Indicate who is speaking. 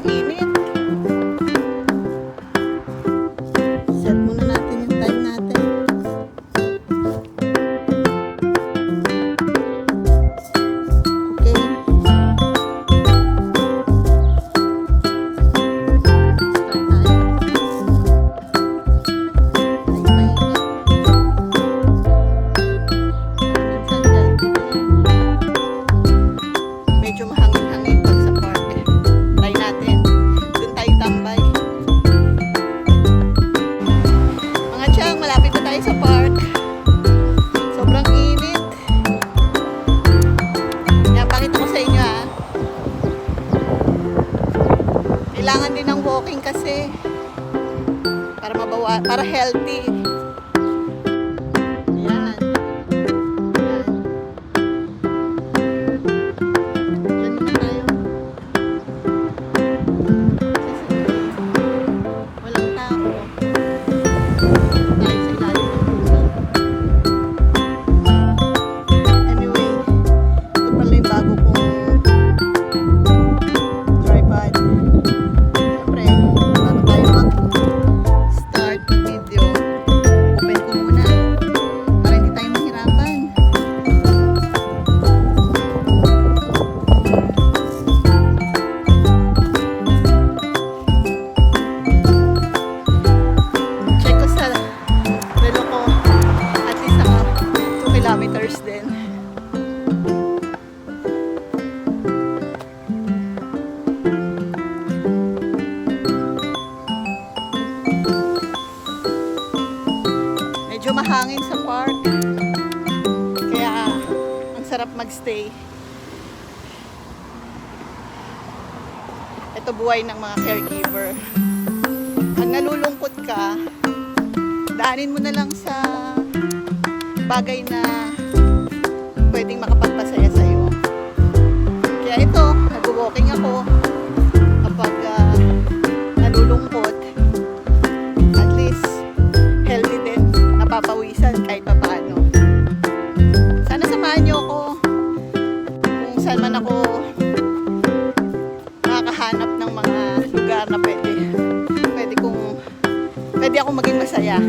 Speaker 1: init. Set muna natin yung time natin. Okay. Medyo mahangin-hangin pag sa park. Try natin. Doon tayo tambay. Mga tiyang, malapit na tayo sa park. Sobrang init. Kaya pakita ko sa inyo ha. Kailangan din ng walking kasi para para healthy. Kilometers din. Medyo mahangin sa park. Kaya ang sarap magstay. Ito buhay ng mga caregiver. Pag nalulungkot ka, daanin mo na lang sa bagay na pwedeng makapagpasaya sa'yo. Kaya ito, nag-walking ako kapag nalulungkot. At least, healthy din. Napapawisan kahit papaano. Sana samahan niyo ako kung saan man ako makakahanap ng mga lugar na pwede ako maging masaya.